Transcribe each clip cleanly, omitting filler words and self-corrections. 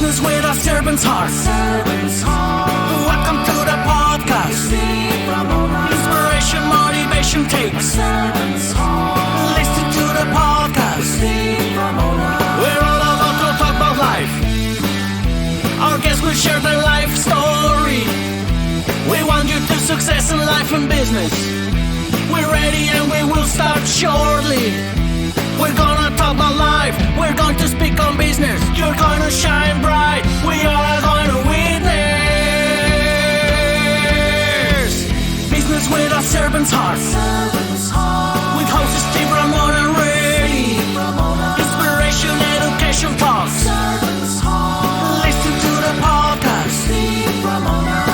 Business with a servant's heart. Welcome to the podcast. Inspiration, motivation takes. Listen to the podcast. We're all about to talk about life. Our guests will share their life story. We want you to success in life and business. We're ready and we will start shortly. We're gonna talk about life. We're going to speak on business. You're gonna shine bright. We are going to witness. Business with a servant's heart. With hosts Steve, Ramona, and Ray. Inspiration, education talks. Listen to the podcast. Steve, Ramona.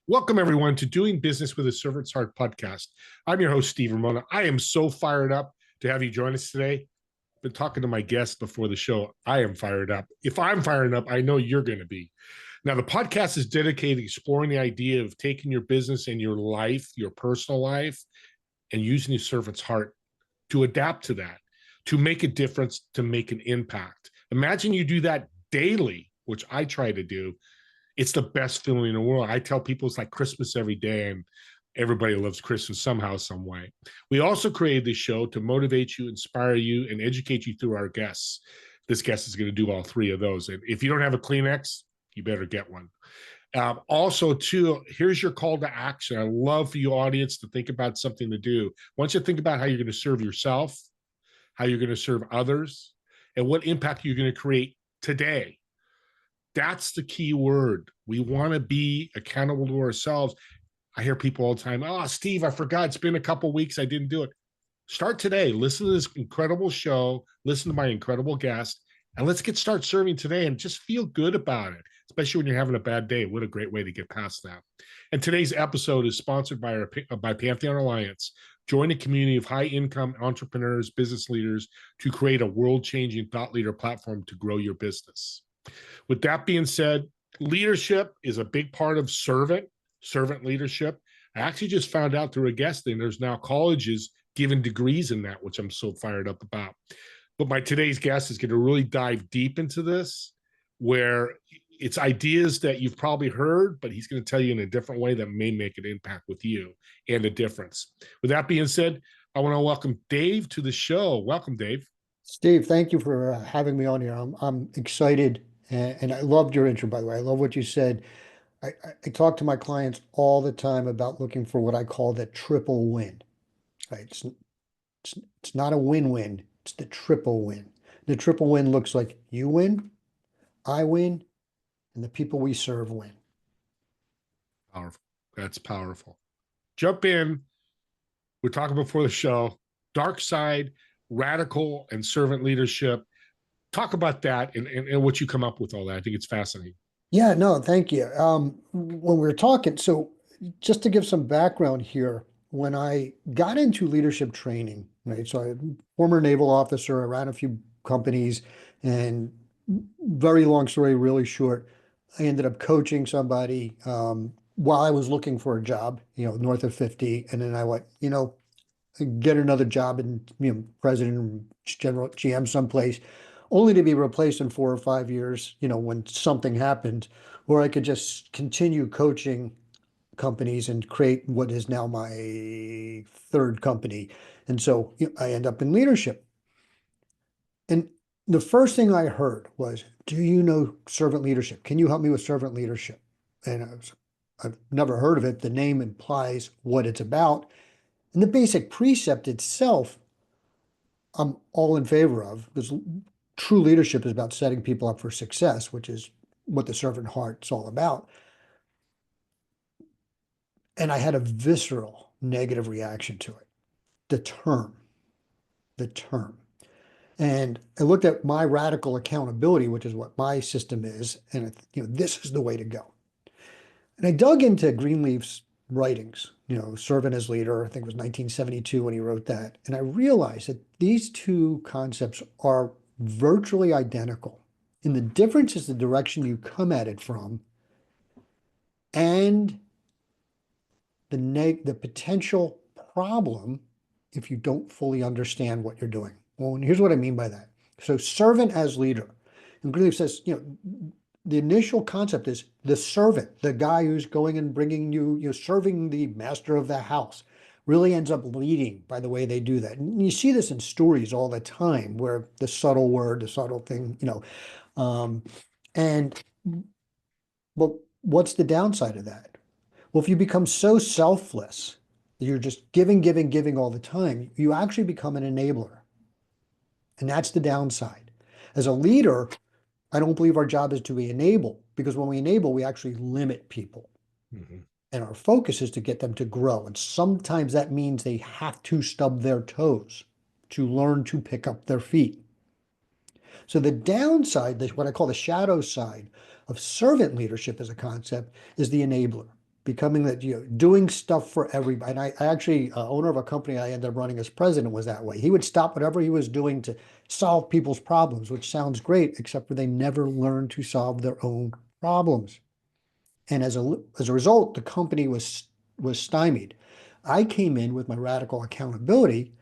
Welcome, everyone, to Doing Business with a Servant's Heart podcast. I'm your host, Steve Ramona. I am so fired up to have you join us today. I've been talking to my guests before the show. I am fired up. If I'm fired up, I know you're going to be. Now, the podcast is dedicated to exploring the idea of taking your business and your life, your personal life, and using your servant's heart to adapt to that, to make a difference, to make an impact. Imagine you do that daily, which I try to do. It's the best feeling in the world. I tell people it's like Christmas every day, and everybody loves Christmas somehow, some way. We also created this show to motivate you, inspire you, and educate you through our guests. This guest is going to do all three of those. And if you don't have a Kleenex, you better get one. Also, too, here's your call to action. I love for you audience to think about something to do. Once you think about how you're going to serve yourself, how you're going to serve others, and what impact you're going to create today. That's the key word. We want to be accountable to ourselves. I hear people all the time, oh, Steve, I forgot. It's been a couple of weeks. I didn't do it. Start today. Listen to this incredible show. Listen to my incredible guest. And let's start serving today and just feel good about it, especially when you're having a bad day. What a great way to get past that. And today's episode is sponsored by Pantheon Alliance. Join a community of high-income entrepreneurs, business leaders to create a world-changing thought leader platform to grow your business. With that being said, leadership is a big part of servant leadership. I actually just found out through a guest thing, there's now colleges giving degrees in that, which I'm so fired up about. But today's guest is going to really dive deep into this, where it's ideas that you've probably heard, but he's going to tell you in a different way that may make an impact with you and a difference. With that being said, I want to welcome Dave to the show. Welcome, Dave. Steve, thank you for having me on here. I'm excited, and I loved your intro, by the way. I love what you said. I talk to my clients all the time about looking for what I call the triple win. Right? It's not a win-win. It's the triple win. The triple win looks like you win, I win, and the people we serve win. Powerful. That's powerful. Jump in. We're talking before the show. Dark side, radical, and servant leadership. Talk about that and what you come up with all that. I think it's fascinating. Yeah, no, thank you. When we were talking, so just to give some background here, when I got into leadership training, right? So I'm a former naval officer, I ran a few companies, and very long story, really short, I ended up coaching somebody while I was looking for a job, north of 50. And then I went, get another job in, president, general, GM someplace, only to be replaced in 4 or 5 years, when something happened, or I could just continue coaching companies and create what is now my third company. And so I end up in leadership. And the first thing I heard was, do you know servant leadership? Can you help me with servant leadership? And I've never heard of it. The name implies what it's about. And the basic precept itself, I'm all in favor of, because true leadership is about setting people up for success, which is what the servant heart's all about. And I had a visceral negative reaction to it. The term. And I looked at my radical accountability, which is what my system is, and this is the way to go. And I dug into Greenleaf's writings, Servant as Leader. I think it was 1972 when he wrote that. And I realized that these two concepts are virtually identical. And the difference is the direction you come at it from and the potential problem if you don't fully understand what you're doing. Well, and here's what I mean by that. So servant as leader. And Greenleaf says, the initial concept is the servant, the guy who's going and bringing you, serving the master of the house, really ends up leading by the way they do that. And you see this in stories all the time where the subtle word, the subtle thing, and but what's the downside of that? Well, if you become so selfless, that you're just giving, giving, giving all the time, you actually become an enabler. And that's the downside. As a leader, I don't believe our job is to enable, because when we enable, we actually limit people. Mhm. And our focus is to get them to grow. And sometimes that means they have to stub their toes to learn to pick up their feet. So the downside, what I call the shadow side of servant leadership as a concept, is the enabler, becoming that, doing stuff for everybody. And I actually, owner of a company I ended up running as president was that way. He would stop whatever he was doing to solve people's problems, which sounds great, except for they never learned to solve their own problems. And as a result, the company was stymied. I came in with my radical accountability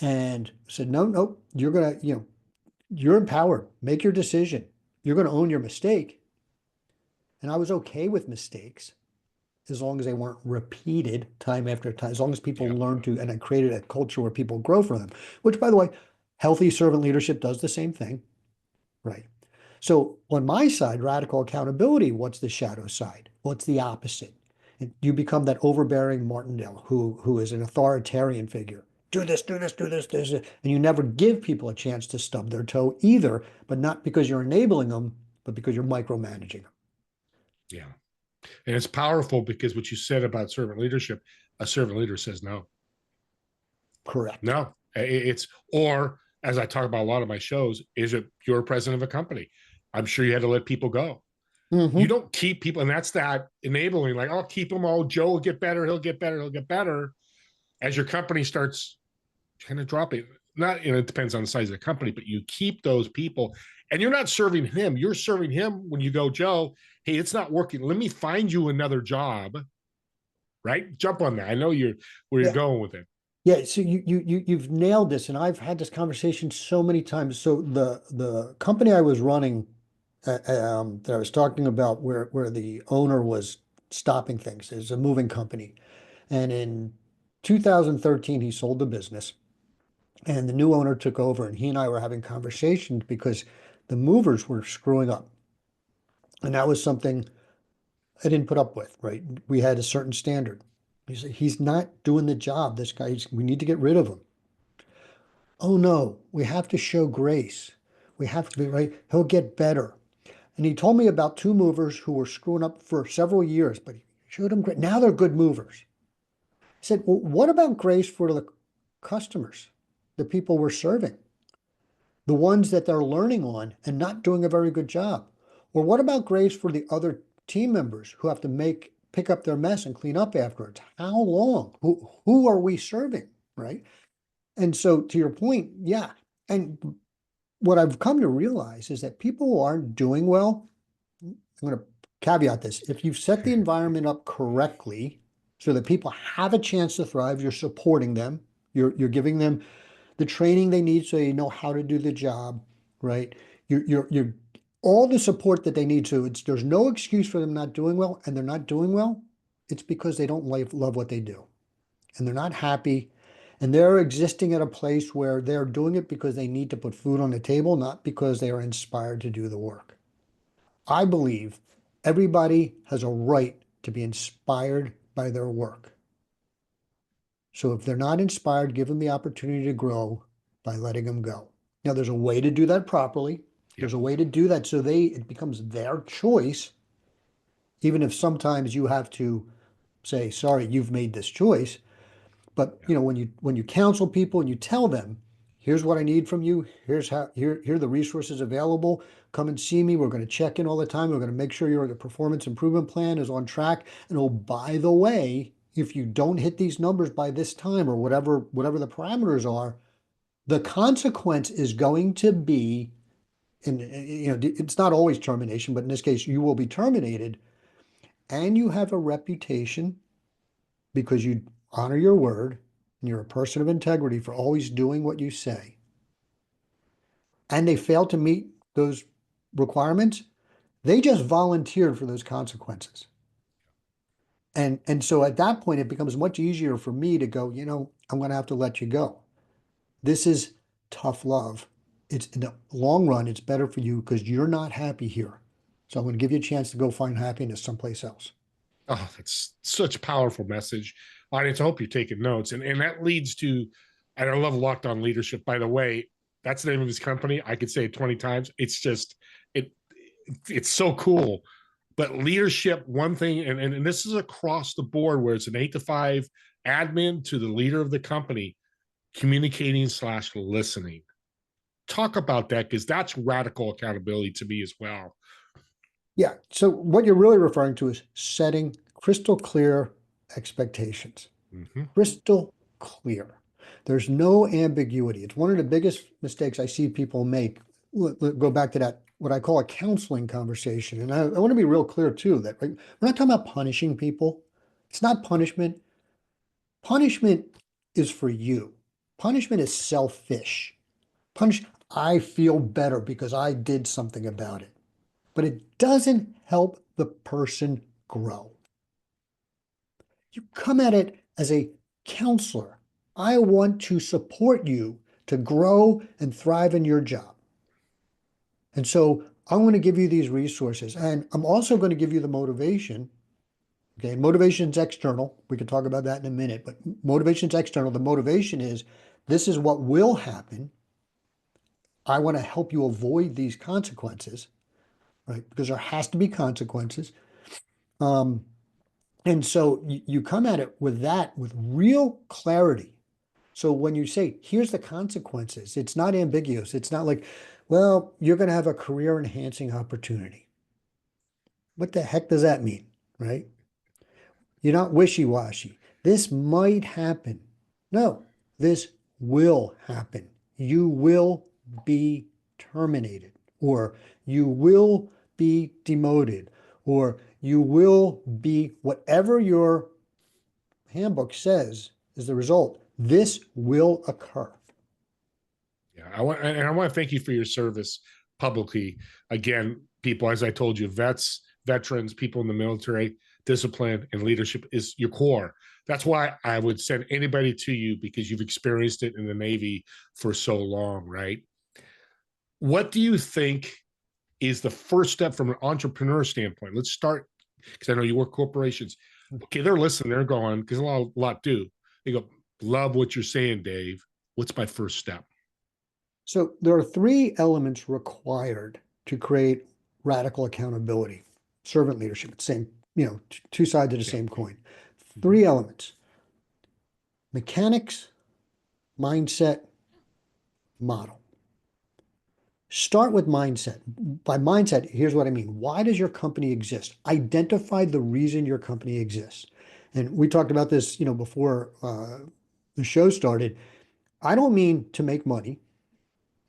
and said, no, you're gonna, you're empowered. Make your decision. You're going to own your mistake. And I was okay with mistakes as long as they weren't repeated time after time, as long as people learn to, and I created a culture where people grow from them, which, by the way, healthy servant leadership does the same thing, right? So on my side, radical accountability, what's the shadow side? What's the opposite? And you become that overbearing Martindale who is an authoritarian figure. Do this, do this, do this, do this. And you never give people a chance to stub their toe either, but not because you're enabling them, but because you're micromanaging them. Yeah. And it's powerful because what you said about servant leadership, a servant leader says no. Correct. No. Or as I talk about a lot of my shows, is it you're president of a company? I'm sure you had to let people go. You don't keep people, and that's that enabling, like, I'll keep them all. Joe will get better, he'll get better, he'll get better. As your company starts kind of dropping, it depends on the size of the company, but you keep those people, and you're not serving him. You're serving him when you go, Joe, hey, it's not working. Let me find you another job, right? Jump on that. I know where you're going with it. Yeah, so you've nailed this, and I've had this conversation so many times. So the company I was running, that I was talking about, where the owner was stopping things, is a moving company, and in 2013 he sold the business, and the new owner took over, and he and I were having conversations because the movers were screwing up, and that was something I didn't put up with. Right, we had a certain standard. He said, he's not doing the job. This guy, we need to get rid of him. Oh no, we have to show grace. We have to be right. He'll get better. And he told me about two movers who were screwing up for several years, but he showed them great. Now they're good movers. He said, well, what about grace for the customers, the people we're serving, the ones that they're learning on and not doing a very good job? Or what about grace for the other team members who have to pick up their mess and clean up afterwards? How long? Who are we serving, right? And so to your point, yeah. And what I've come to realize is that people who aren't doing well, I'm going to caveat this. If you've set the environment up correctly so that people have a chance to thrive, you're supporting them, you're giving them the training they need so they know how to do the job, right? You're all the support that they need to. There's no excuse for them not doing well, and they're not doing well. It's because they don't love what they do, and they're not happy. And they're existing at a place where they're doing it because they need to put food on the table, not because they are inspired to do the work. I believe everybody has a right to be inspired by their work. So if they're not inspired, give them the opportunity to grow by letting them go. Now, there's a way to do that properly. There's a way to do that so it becomes their choice, even if sometimes you have to say, sorry, you've made this choice. But when you counsel people and you tell them, here's what I need from you, here are the resources available, come and see me, we're going to check in all the time, we're going to make sure your performance improvement plan is on track. And oh, by the way, if you don't hit these numbers by this time, or whatever the parameters are, the consequence is going to be, and it's not always termination, but in this case, you will be terminated, and you have a reputation because you honor your word, and you're a person of integrity for always doing what you say, and they fail to meet those requirements, they just volunteered for those consequences. And so at that point, it becomes much easier for me to go, I'm going to have to let you go. This is tough love. It's in the long run, it's better for you because you're not happy here. So I'm going to give you a chance to go find happiness someplace else. Oh, that's such a powerful message. Audience, I hope you're taking notes. And that leads to, and I love Locked On Leadership, by the way. That's the name of his company. I could say it 20 times. It's just, it's so cool. But leadership, one thing, and this is across the board where it's an 8 to 5 admin to the leader of the company, communicating/listening. Talk about that, because that's radical accountability to me as well. Yeah. So what you're really referring to is setting crystal clear expectations. Mm-hmm. Crystal clear. There's no ambiguity. It's one of the biggest mistakes I see people make. Go back to that, what I call a counseling conversation. And I want to be real clear too, that we're not talking about punishing people. It's not punishment. Punishment is for you. Punishment is selfish. I feel better because I did something about it. But it doesn't help the person grow. You come at it as a counselor. I want to support you to grow and thrive in your job. And so I'm going to give you these resources, and I'm also going to give you the motivation. Okay, motivation's external. We can talk about that in a minute, but motivation's external. The motivation is, this is what will happen. I want to help you avoid these consequences, right? Because there has to be consequences. And so you come at it with that, with real clarity. So when you say, here's the consequences, it's not ambiguous. It's not like, well, you're going to have a career enhancing opportunity. What the heck does that mean, right? You're not wishy-washy. This might happen. No, this will happen. You will be terminated, or you will be demoted, or you will be whatever your handbook says is the result. This will occur. Yeah, I want to thank you for your service publicly. Again, people, as I told you, veterans, people in the military, discipline and leadership is your core. That's why I would send anybody to you, because you've experienced it in the Navy for so long, right? What do you think is the first step from an entrepreneur standpoint? Let's start, because I know you work corporations. Okay, they're listening, they're going, because a lot do. They go, love what you're saying, Dave. What's my first step? So there are 3 elements required to create radical accountability. Servant leadership, same, 2 sides of the same coin. 3 elements: mechanics, mindset, model. Start with mindset. By mindset, here's what I mean. Why does your company exist? Identify the reason your company exists. And we talked about this, before the show started. I don't mean to make money.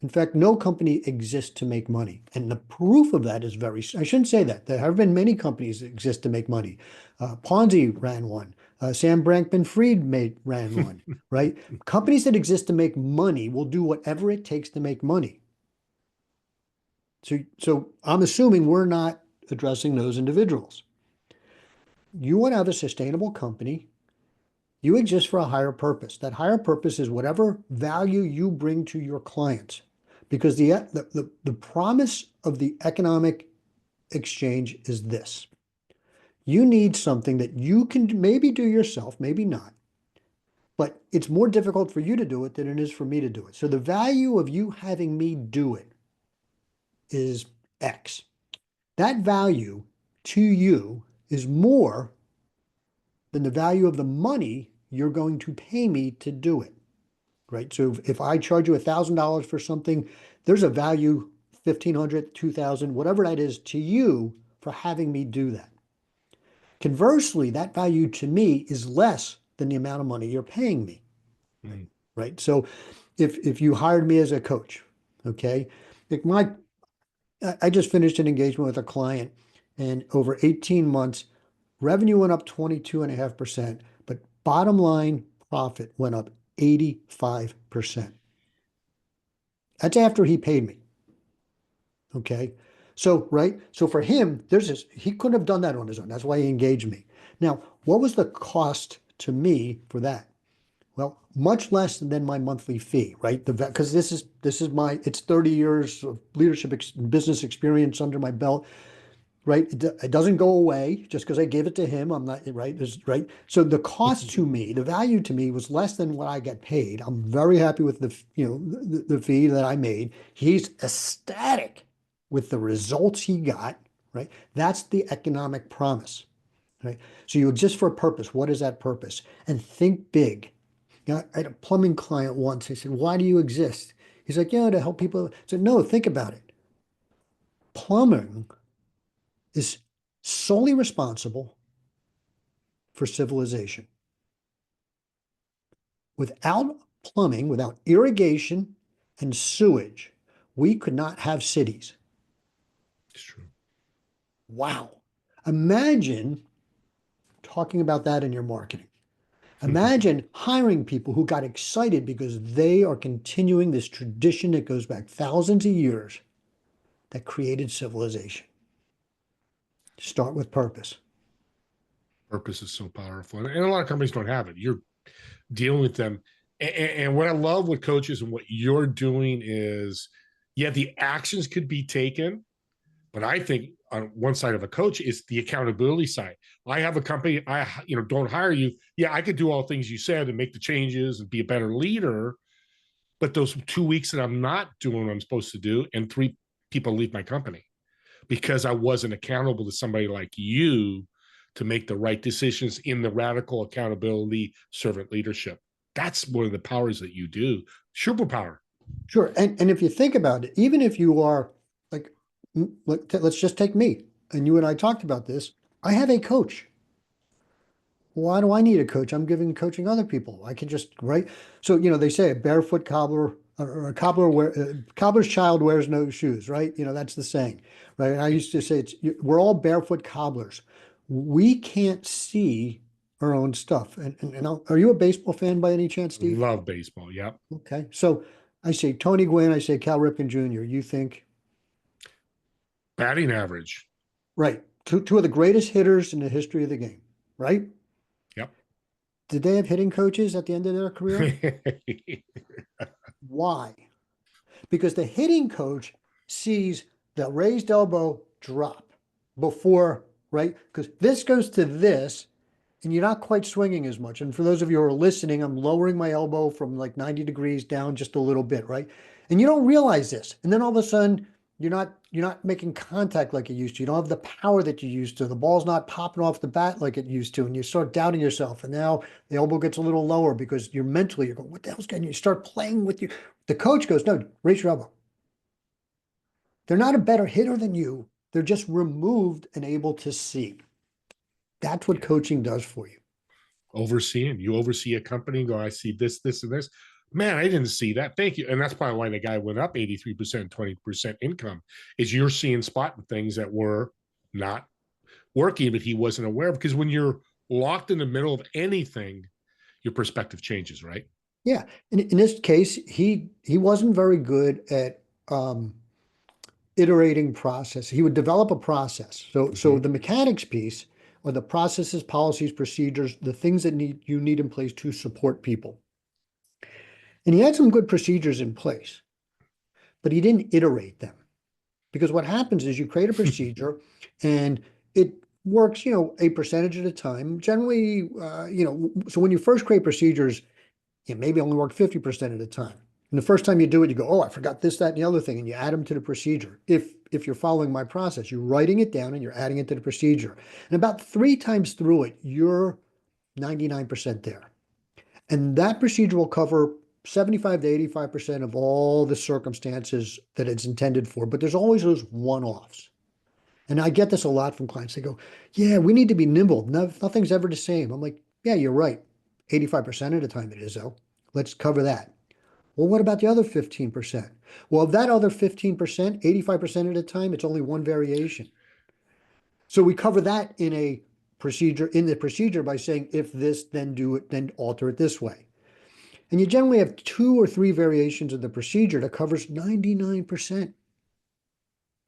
In fact, no company exists to make money. And the proof of that is I shouldn't say that. There have been many companies that exist to make money. Ponzi ran one. Sam Bankman-Fried ran one, right? Companies that exist to make money will do whatever it takes to make money. So I'm assuming we're not addressing those individuals. You want to have a sustainable company. You exist for a higher purpose. That higher purpose is whatever value you bring to your clients. Because the promise of the economic exchange is this. You need something that you can maybe do yourself, maybe not, but it's more difficult for you to do it than it is for me to do it. So the value of you having me do it is X. That value to you is more than the value of the money you're going to pay me to do it. Right? So if I charge you $1,000 for something, there's a value, $1,500, $2,000, whatever that is to you for having me do that. Conversely, that value to me is less than the amount of money you're paying me. Right? So if you hired me as a coach, okay, like I just finished an engagement with a client, and over 18 months, revenue went up 22.5%, but bottom line profit went up 85%. That's after he paid me. Okay. So, right. So for him, he couldn't have done that on his own. That's why he engaged me. Now, what was the cost to me for that? Well, much less than my monthly fee, right? Because this is it's 30 years of leadership business experience under my belt, right? It doesn't go away just because I gave it to him. I'm not right. Right. So the cost to me, the value to me was less than what I get paid. I'm very happy with the fee that I made. He's ecstatic with the results he got, right? That's the economic promise, right? So you exist for a purpose. What is that purpose? And think big. You know, I had a plumbing client once. I said, why do you exist? He's like, to help people. I said, no, think about it. Plumbing is solely responsible for civilization. Without plumbing, without irrigation and sewage, we could not have cities. It's true. Wow. Imagine talking about that in your marketing. Imagine hiring people who got excited because they are continuing this tradition that goes back thousands of years that created civilization. Start with purpose. Purpose is so powerful. And a lot of companies don't have it. You're dealing with them. And what I love with coaches and what you're doing is, yeah, the actions could be taken, but I think on one side of a coach is the accountability side. I have a company, don't hire you. Yeah, I could do all things you said and make the changes and be a better leader. But those 2 weeks that I'm not doing what I'm supposed to do, and 3 people leave my company because I wasn't accountable to somebody like you to make the right decisions in the radical accountability servant leadership. That's one of the powers that you do. Superpower. Sure. And if you think about it, even if you are like, let's just take me, and you and I talked about this. I have a coach. Why do I need a coach? I'm giving coaching other people. I can just, right? So, they say a barefoot cobbler or a cobbler's child wears no shoes, right? That's the saying, right? And I used to say we're all barefoot cobblers. We can't see our own stuff. And are you a baseball fan by any chance, Steve? Love baseball. Yep. Okay. So I say Tony Gwynn, I say Cal Ripken Jr. You think? Batting average. Right. Two of the greatest hitters in the history of the game, right? Yep. Did they have hitting coaches at the end of their career? Why? Because the hitting coach sees the raised elbow drop before, right? Because this goes to this, and you're not quite swinging as much. And for those of you who are listening, I'm lowering my elbow from like 90 degrees down just a little bit, right? And you don't realize this. And then all of a sudden, you're not making contact like you used to. You don't have the power that you used to. The ball's not popping off the bat like it used to. And you start doubting yourself. And now the elbow gets a little lower because you're going, what the hell's going on? You start playing with you. The coach goes, no, raise your elbow. They're not a better hitter than you. They're just removed and able to see. That's what coaching does for you. You oversee a company, go, I see this, this, and this. Man, I didn't see that. Thank you. And that's probably why the guy went up 83%, 20% income, is you're spotting things that were not working, but he wasn't aware of. Because when you're locked in the middle of anything, your perspective changes, right? Yeah. In this case, he wasn't very good at iterating process. He would develop a process. So the mechanics piece are the processes, policies, procedures, the things that you need in place to support people. And he had some good procedures in place, but he didn't iterate them. Because what happens is you create a procedure and it works, a percentage at a time. Generally, so when you first create procedures, it maybe only work 50% at a time. And the first time you do it, you go, oh, I forgot this, that, and the other thing, and you add them to the procedure. If you're following my process, you're writing it down and you're adding it to the procedure. And about 3 times through it, you're 99% there. And that procedure will cover 75 to 85% of all the circumstances that it's intended for. But there's always those one-offs. And I get this a lot from clients. They go, yeah, we need to be nimble. Nothing's ever the same. I'm like, yeah, you're right. 85% of the time it is, though. Let's cover that. Well, what about the other 15%? Well, that other 15%, 85% of the time, it's only one variation. So we cover that in the procedure by saying, if this, then do it, then alter it this way. And you generally have 2 or 3 variations of the procedure that covers 99%,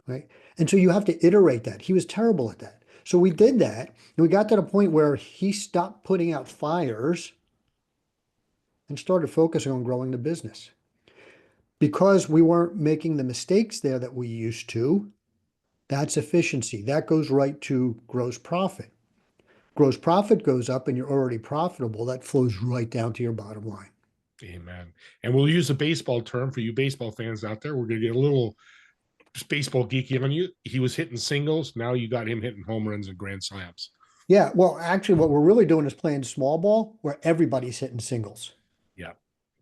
right? And so you have to iterate that. He was terrible at that. So we did that, and we got to the point where he stopped putting out fires and started focusing on growing the business. Because we weren't making the mistakes there that we used to, that's efficiency. That goes right to gross profit. Gross profit goes up and you're already profitable. That flows right down to your bottom line. Amen. And we'll use a baseball term for you baseball fans out there. We're going to get a little baseball geeky on you. He was hitting singles. Now you got him hitting home runs and grand slams. Yeah, well, actually, what we're really doing is playing small ball where everybody's hitting singles. Yeah.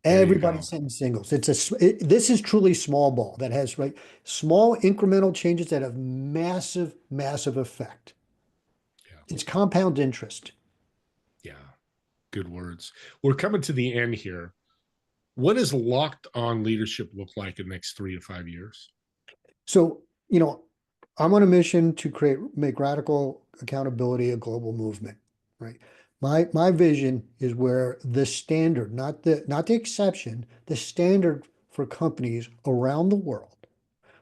Everybody's hitting singles. This is truly small ball that has small incremental changes that have massive, massive effect. Yeah. It's compound interest. Yeah. Good words. We're coming to the end here. What does locked on leadership look like in the next 3 to 5 years? So, I'm on a mission to make radical accountability a global movement, right? My vision is where the standard, not the exception, the standard for companies around the world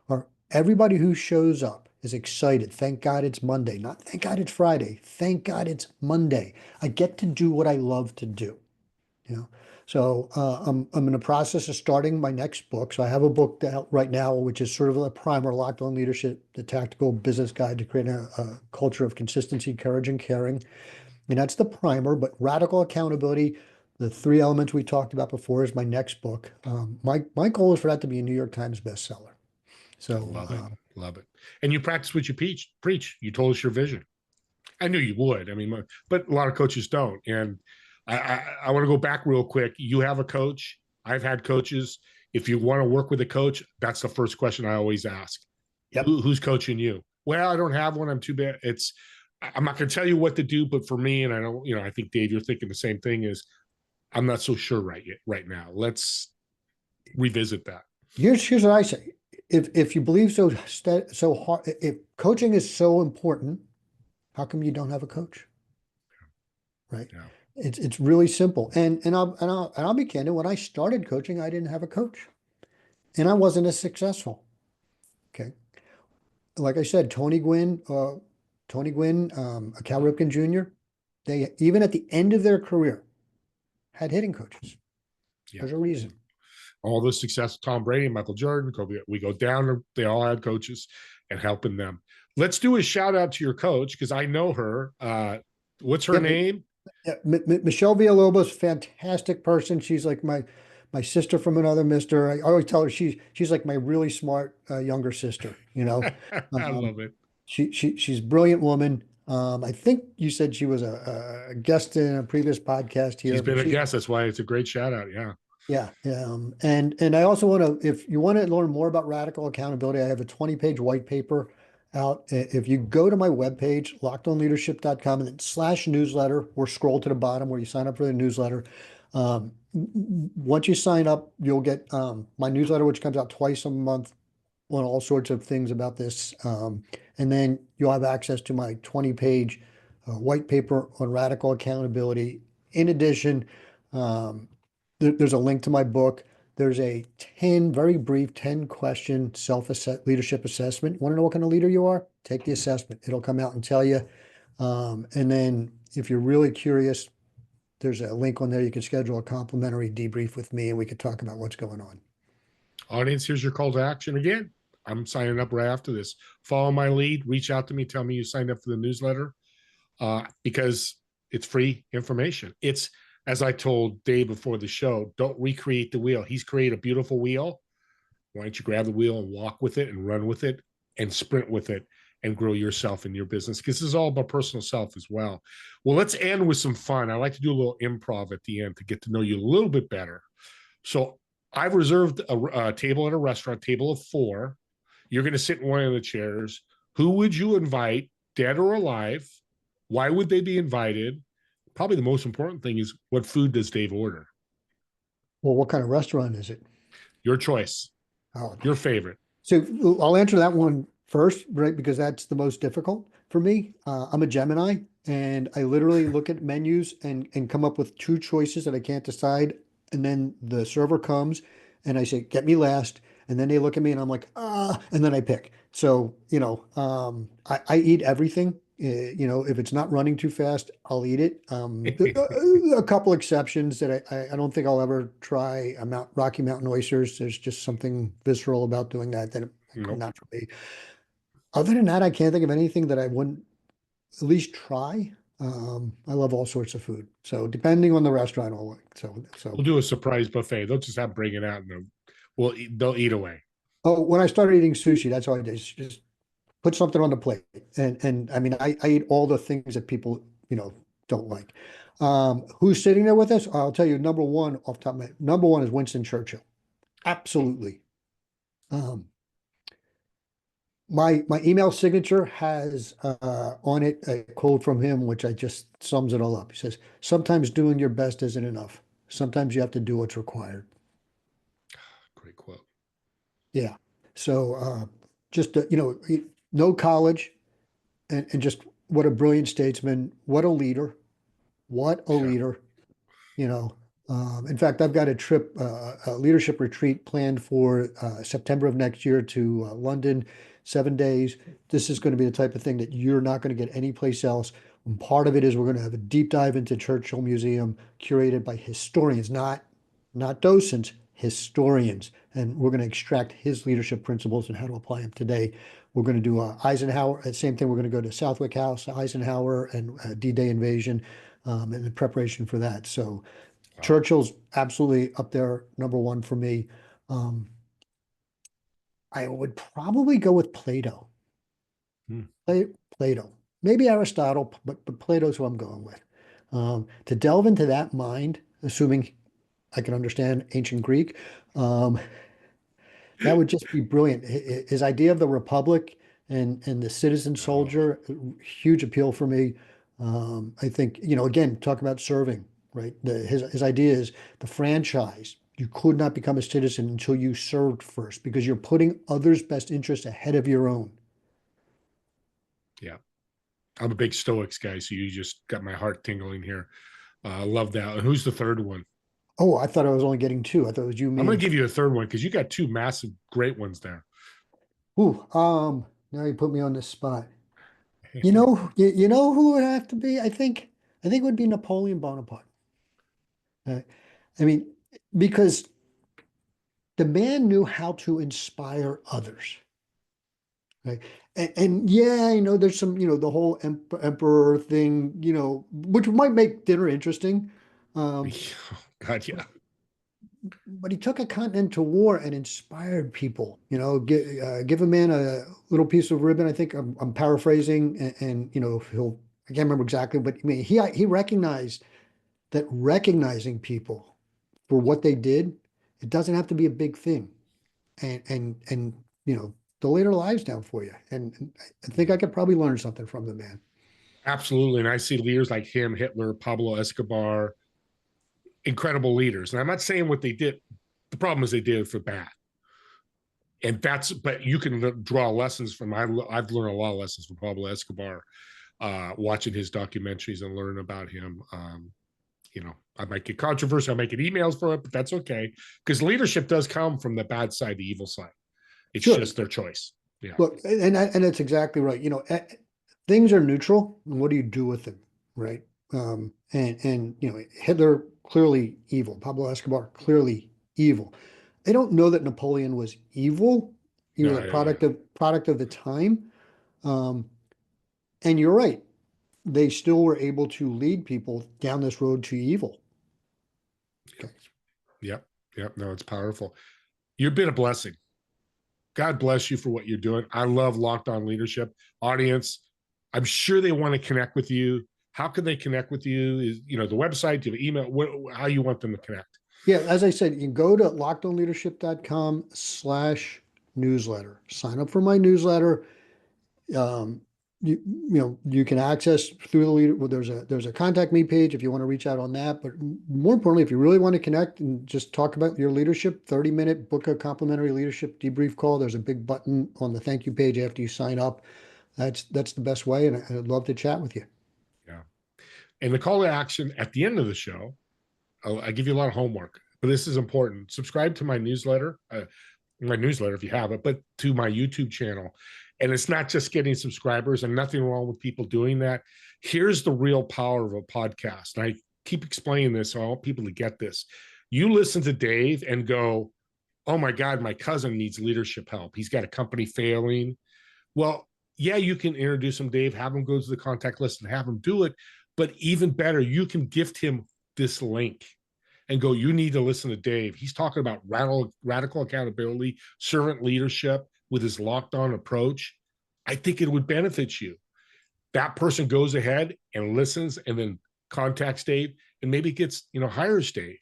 are everybody who shows up is excited. Thank God it's Monday, not thank God it's Friday. Thank God it's Monday. I get to do what I love to do. So I'm in the process of starting my next book. So I have a book out right now, which is sort of a primer, Locked On Leadership, the tactical business guide to create a culture of consistency, courage, and caring. And that's the primer, but radical accountability, the 3 elements we talked about before, is my next book. My goal is for that to be a New York Times bestseller. So Love it. And you practice what you preach. You told us your vision. I knew you would. I mean, but a lot of coaches don't. And I want to go back real quick. You have a coach. I've had coaches. If you want to work with a coach, that's the first question I always ask. Yep. Who's coaching you? Well, I don't have one. I'm too bad. I'm not going to tell you what to do, but for me, and I don't, I think Dave, you're thinking the same thing, is I'm not so sure right now. Let's revisit that. Here's what I say. If you believe so hard, if coaching is so important, how come you don't have a coach? Right. Yeah. It's really simple. And I'll be candid. When I started coaching, I didn't have a coach, and I wasn't as successful. Okay. Like I said, Tony Gwynn, Cal Ripken Jr., they, even at the end of their career, had hitting coaches. Yeah. There's a reason. All the success, Tom Brady, Michael Jordan, Kobe, we go down, they all had coaches and helping them. Let's do a shout out to your coach, because I know her. What's her name? Yeah, Michelle Villalobos, fantastic person. She's like my sister from another mister. I always tell her she's like my really smart younger sister. I love it. She's a brilliant woman. I think you said she was a guest in a previous podcast here. She's been a guest. That's why it's a great shout out. Yeah. Yeah. And I also want to, if you want to learn more about radical accountability, I have a 20-page white paper out. If you go to my webpage, lockedonleadership.com, and then /newsletter, or scroll to the bottom where you sign up for the newsletter. Once you sign up, you'll get my newsletter, which comes out twice a month on all sorts of things about this. And then you'll have access to my 20-page white paper on radical accountability. In addition, there's a link to my book. There's a very brief 10-question leadership assessment. You want to know what kind of leader you are? Take the assessment. It'll come out and tell you. And then if you're really curious, there's a link on there. You can schedule a complimentary debrief with me, and we could talk about what's going on. Audience, here's your call to action. Again, I'm signing up right after this. Follow my lead. Reach out to me. Tell me you signed up for the newsletter, because it's free information. It's, as I told Dave before the show, don't recreate the wheel. He's created a beautiful wheel. Why don't you grab the wheel and walk with it and run with it and sprint with it and grow yourself in your business? Because this is all about personal self as well. Well, let's end with some fun. I like to do a little improv at the end to get to know you a little bit better. So I've reserved a table at a restaurant, table of 4. You're going to sit in one of the chairs. Who would you invite, dead or alive? Why would they be invited? Probably the most important thing is, what food does Dave order? Well, what kind of restaurant is it? Your choice. Oh, your favorite. So I'll answer that one first, right? Because that's the most difficult for me. I'm a Gemini, and I literally look at menus and come up with 2 choices that I can't decide and then the server comes and I say, get me last. And then they look at me and I'm like, and then I pick. So, I eat everything. If it's not running too fast, I'll eat it. A couple exceptions that I don't think I'll ever try Rocky Mountain oysters. There's just something visceral about doing that Nope. not for me. Other than that, I can't think of anything that I wouldn't at least try. I love all sorts of food. So depending on the restaurant, I'll like. So We'll do a surprise buffet. They'll just have bring it out and they'll eat away. oh, when I started eating sushi, that's all I did. Just put something on the plate. And I mean, I eat all the things that people, don't like. Who's sitting there with us? I'll tell you, number one off the top of my head, number one is Winston Churchill. Absolutely. Um, my email signature has on it a quote from him, which I just sums it all up. He says, "Sometimes doing your best isn't enough. Sometimes you have to do what's required." Great quote. Yeah. So just no college, and just what a brilliant statesman, what a leader, what a Yeah. leader. In fact, I've got a trip, a leadership retreat planned for September of next year to London, 7 days. This is going to be the type of thing that you're not going to get anyplace else. And part of it is we're going to have a deep dive into Churchill Museum, curated by historians, not docents, historians. And we're going to extract his leadership principles and how to apply them today. We're going to do Eisenhower, same thing. We're going to go to Southwick House, Eisenhower, and D-Day invasion, and the preparation for that. So Wow. Churchill's absolutely up there, number one for me. I would probably go with Plato. Hmm. Plato, maybe Aristotle, but Plato's who I'm going with. To delve into that mind, assuming I can understand ancient Greek, that would just be brilliant. His idea of the republic and the citizen soldier, huge appeal for me. I think, again, talk about serving, right? His idea is the franchise. You could not become a citizen until you served first, because you're putting others' best interests ahead of your own. Yeah. I'm a big Stoics guy, so you just got my heart tingling here. I love that. And who's the third one? Oh, I thought I was only getting two. I thought it was you, me, I'm going and to give you a third one because you got two massive, great ones there. ooh, now you put me on this spot. You know who would have to be? I think it would be Napoleon Bonaparte. Uh, I mean, because the man knew how to inspire others. Right. And yeah, there's some, the whole emperor thing, which might make dinner interesting. God, yeah. But he took a continental war and inspired people, give a man a little piece of ribbon. I think I'm paraphrasing, and I can't remember exactly, but I mean, he recognized that recognizing people for what they did, it doesn't have to be a big thing. And they'll lay their lives down for you. And I think I could probably learn something from the man. Absolutely. And I see leaders like him, Hitler, Pablo Escobar, incredible leaders. And I'm not saying what they did. The problem is they did it for bad. And but you can draw lessons from, I've learned a lot of lessons from Pablo Escobar, watching his documentaries and learn about him. I might get controversy. I might get emails for it, but that's okay. Because leadership does come from the bad side, the evil side. It's Sure. just their choice. Yeah. Look, and it's exactly right. Things are neutral, and what do you do with them, right? And Hitler, clearly evil. Pablo Escobar, clearly evil. I don't know that Napoleon was evil. He was a product of the time. And you're right. They still were able to lead people down this road to evil. Okay. Yep. No, it's powerful. You've been a blessing. God bless you for what you're doing. I love Locked On Leadership. Audience, I'm sure they want to connect with you. How can they connect with you? Is the website, do you have email? How you want them to connect? Yeah, as I said, you can go to lockedonleadership.com/newsletter. Sign up for my newsletter. You can access through the leader. Well, there's a contact me page if you want to reach out on that. But more importantly, if you really want to connect and just talk about your leadership, 30-minute book a complimentary leadership debrief call. There's a big button on the thank you page after you sign up. That's the best way, and I'd love to chat with you. Yeah. And the call to action at the end of the show, I give you a lot of homework. but this is important. Subscribe to my newsletter if you have it, but to my YouTube channel. And it's not just getting subscribers, and nothing wrong with people doing that. Here's the real power of a podcast. And I keep explaining this, so I want people to get this. You listen to Dave and go, oh my God, my cousin needs leadership help. He's got a company failing. Well, yeah, you can introduce him, Dave, have him go to the contact list and have him do it. But even better, you can gift him this link and go, you need to listen to Dave. He's talking about radical accountability, servant leadership with his locked on approach. I think it would benefit you. That person goes ahead and listens and then contacts Dave and maybe gets, hires Dave.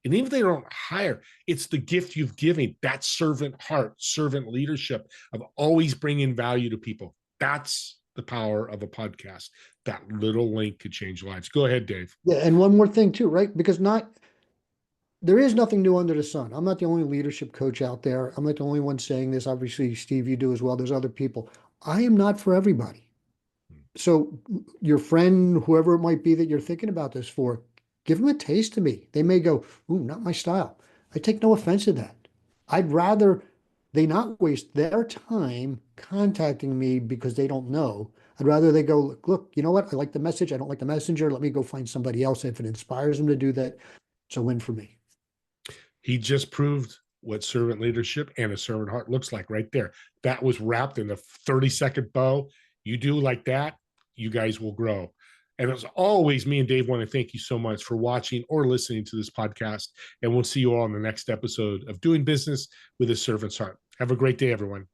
And even if they don't hire, it's the gift you've given, that servant heart, servant leadership of always bringing value to people. That's the power of a podcast. That little link could change lives. Go ahead, Dave. Yeah, and one more thing too, right? Because there is nothing new under the sun. I'm not the only leadership coach out there. I'm not the only one saying this. Obviously, Steve, you do as well. There's other people. I am not for everybody. So your friend, whoever it might be that you're thinking about this for, give them a taste of me. They may go, ooh, not my style. I take no offense to that. I'd rather they not waste their time contacting me because they don't know. I'd rather they go, look, you know what? I like the message. I don't like the messenger. Let me go find somebody else. If it inspires them to do that, it's a win for me. He just proved what servant leadership and a servant heart looks like right there. That was wrapped in a 30-second bow. You do like that, you guys will grow. And as always, me and Dave want to thank you so much for watching or listening to this podcast. And we'll see you all in the next episode of Doing Business with a Servant's Heart. Have a great day, everyone.